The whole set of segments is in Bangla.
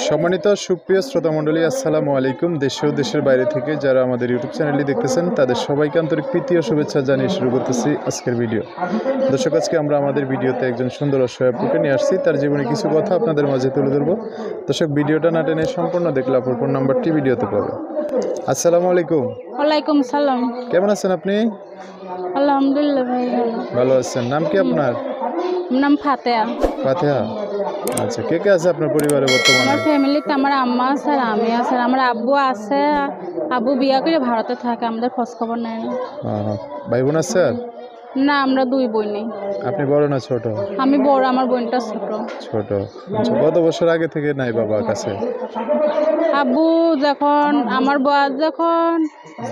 সম্মানিত সুপ্রিয় শ্রোতামণ্ডলী, আসসালামু আলাইকুম। দেশে ও দেশের বাইরে থেকে যারা আমাদের ইউটিউব চ্যানেলটি দেখতেছেন তাদের সবাইকে আন্তরিক প্রীতি ও শুভেচ্ছা জানিয়ে শুরু করতেছি আজকের ভিডিও। দর্শক, আজকে আমরা আমাদের ভিডিওতে একজন সুন্দর অসহায় আপুকে নিয়ে আসছি। তার জীবনে কিছু কথা আপনাদের মাঝে তুলে ধরবো। দর্শক, ভিডিওটা না টেনে সম্পূর্ণ দেখলে আপুর ফোন নাম্বারটি ভিডিওতে পাবে। আসসালামু আলাইকুম। ওয়ালাইকুম সালাম। কেমন আছেন আপনি? আলহামদুলিল্লাহ ভাই, ভালো আছেন। নাম কি আপনার? নাম ফাতেহা। ফাতেহা। আচ্ছা, কে কে আছে আপনার পরিবারে বর্তমানে? আমার ফ্যামিলিতে আমার আম্মা আছে আর আমি আছে, আমার আব্বু আছে। আব্বু বিয়া করে ভারতে থাকে, আমাদের খোঁজ খবর নেয় না। ভাই বোন আছে? না, আমরা দুই বোন নেই। আপনি বড় না ছোট? আমি বড়, আমার বোনটা ছোট। ছোট। আচ্ছা, কত বছর আগে থেকে নাই বাবার কাছে? আব্বু যখন আমার বয়স যখন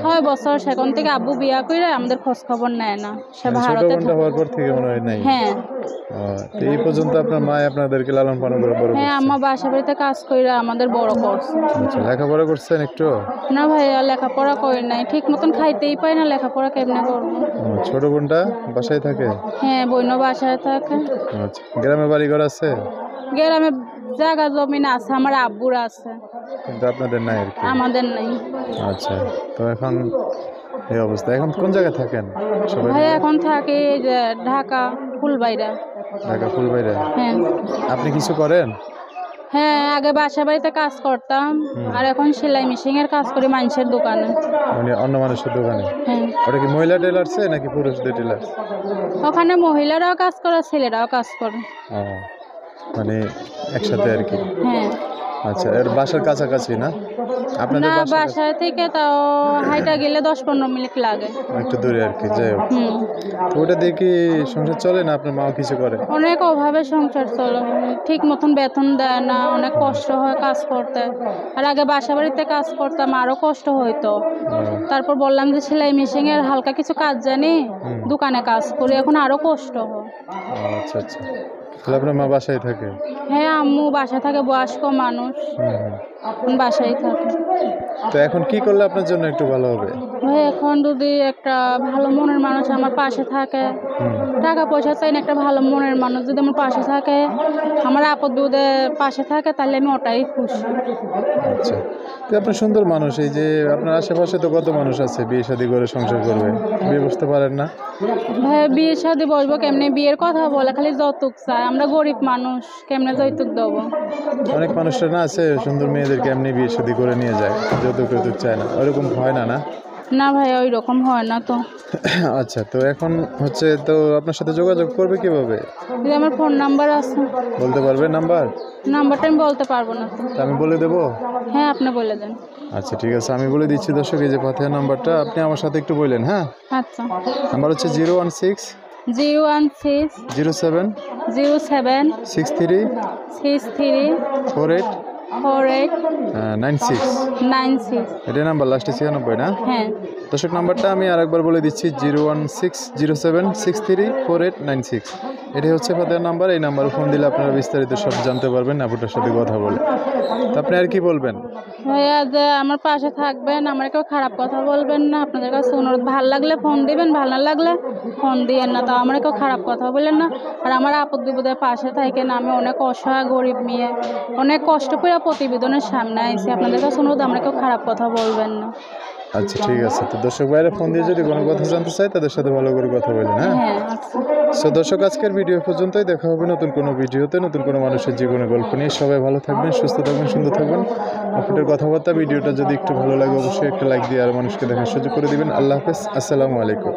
6 বছর, সেখান থেকে আব্বু বিয়া করে আমাদের খোঁজ খবর নেয় না, সে ছোট ভারতে বোনটা হওয়ার পর থেকে মনে হয় নাই? হ্যাঁ তো এই পর্যন্ত আপনার মা আপনাদেরকে লালন পালন করে বড় হ্যাঁ, করছে? আমার বাসা বাড়িতে কাজ করে আমাদের বড় করছে। আচ্ছা, লেখাপড়া করছেন একটু? না ভাইয়া, লেখাপড়া করি নাই, ঠিক মতন খাইতেই পাই না, লেখাপড়া কেমনে করবো। ছোট বোনটা বাসায় থাকে? হ্যাঁ, বইনও বাসায় থাকে। আচ্ছা, গ্রামে বাড়ি ঘর আছে? গ্রামে জায়গা জমিন আছে, আমার আব্বুর আছে, কিন্তু আপনাদের নাই আর কি? আমাদের নাই। আচ্ছা, তো এখন এই অবস্থা। এখন কোন জায়গায় থাকেন সবাই? ভাই এখন থাকি যে ঢাকা ফুলবাইরা। ঢাকা ফুলবাইরে? হ্যাঁ আপনি কিছু করেন? হ্যাঁ, আগে বাসা বাড়িতে কাজ করতাম, আর এখন সেলাই মেশিন এর কাজ করি মানুষের দোকানে। মানে অন্য মানুষের দোকানে? হ্যাঁ। ওটা কি মহিলা টেলার্স নাকি পুরুষদের টেলার্স? ওখানে মহিলারাও কাজ করে, ছেলেরাও কাজ করে। মানে একসাথে আর কি? হ্যাঁ। আচ্ছা, এর বাসার কাছাকাছি না আপনাদের? না, বাসা থেকে তাও হাইটা গেলে 10-15 মিনিট লাগে, একটু দূরে আর কি। যাই হোক, তো ওটা দিয়ে কি সংসার চলে না? আপনার মাও কিছু করে? অনেক অভাবে সংসার চলে, ঠিক মতন বেতন দেয় না, অনেক কষ্ট হয় কাজ করতে। আর আগে বাসা বাড়িতে কাজ করতাম, আরো কষ্ট হইতো। তারপর বললাম যে সেলাই মেশিন এর হালকা কিছু কাজ জানি, দোকানে কাজ করি, এখন আরো কষ্ট হয়। আচ্ছা আচ্ছা, তাহলে আপনার মা বাসায় থাকে? হ্যাঁ, আম্মু বাসায় থাকে, বয়স্ক মানুষ, বাসায় থাকে। তো এখন কি করলে আপনার জন্য একটু ভালো হবে? ভাই, এখন যদি একটা ভালো মনের মানুষ আমার পাশে থাকে, টাকা পয়সা চাই না, একটা ভালো মনের মানুষ যদি আমার পাশে থাকে, আমার আপদ বিপদে পাশে থাকে, তাহলে আমি ওটাই খুশি। আচ্ছা, তো আপনি সুন্দর মানুষ, এই যে আপনার আশেপাশে তো কত মানুষ আছে বিয়ে শাদী করে সংসার করবে, বিয়ে বসতে পারেন না? ভাই, বিয়ে শাদী বসবো কেমনে? বিয়ের কথা বলে খালি যৌতুক চায়, আমরা গরিব মানুষ, কেমনে যৌতুক দেবো? অনেক মানুষরা না আছে সুন্দর মেয়েদেরকে এমনি বিয়ে শাদী করে নিয়ে যায়, যৌতুক টৌতুক চায় না, ওরকম হয় না? না না ভাই, ওই রকম হয় না তো। আচ্ছা, তো এখন হচ্ছে, তো আপনার সাথে যোগাযোগ করবে কিভাবে? আমার ফোন নাম্বার আছে। বলতে পারবে নাম্বার? নাম্বারটা আমি বলতে পারবো না তো। আমি বলে দেবো? হ্যাঁ, আপনি বলে দেন। আচ্ছা ঠিক আছে, আমি বলে দিচ্ছি। দর্শক, এই যে ফাতেহা নাম্বারটা আপনি আমার সাথে একটু বললেন। হ্যাঁ, আচ্ছা। নাম্বার হচ্ছে 016 016 07 07 63 63 48 48 96। 96। এটা নাম্বার লাস্টে 96 না? হ্যাঁ। দর্শক, নাম্বারটা আমি আরেকবার বলে দিচ্ছি, 016 07 63 48 96। এটাই হচ্ছে ফাতেহার নাম্বার। এই নাম্বারে ফোন দিলে আপনারা বিস্তারিত সব জানতে পারবেন আপুটার সাথে কথা বলে। তো আপনি আর কি বলবেন? ভাইয়া, যে আমার পাশে থাকবেন, আমার কেউ খারাপ কথা বলবেন না, আপনাদের কাছে অনুরোধ। ভালো লাগলে ফোন দিবেন, ভালো না লাগলে ফোন দিয়েন না, তাও আমার কেউ খারাপ কথা বললেন না। আর আমার আপদ বিপদের পাশে থাকেন। আমি অনেক অসহায় গরিব মেয়ে, অনেক কষ্ট করে প্রতিবেদনের সামনে আইছি, আপনাদের কাছে অনুরোধ, আমরা কেউ খারাপ কথা বলবেন না। আচ্ছা ঠিক আছে, তো দর্শক ভাইরা ফোন দিয়ে যদি কোনো কথা জানতে চাই তাদের সাথে ভালো করে কথা বলেন। হ্যাঁ, আচ্ছা। সো দর্শক, আজকের ভিডিও পর্যন্তই। দেখা হবে নতুন কোনো ভিডিওতে, নতুন কোনো মানুষের জীবনের গল্প নিয়ে। সবাই ভালো থাকবেন, সুস্থ থাকবেন, সুন্দর থাকবেন। আপনাদের কথাবার্তা, ভিডিওটা যদি একটু ভালো লাগে অবশ্যই একটা লাইক দিয়ে আর মানুষকে দেখার সুযোগ করে দিবেন। আল্লাহ হাফেজ, আসসালামু আলাইকুম।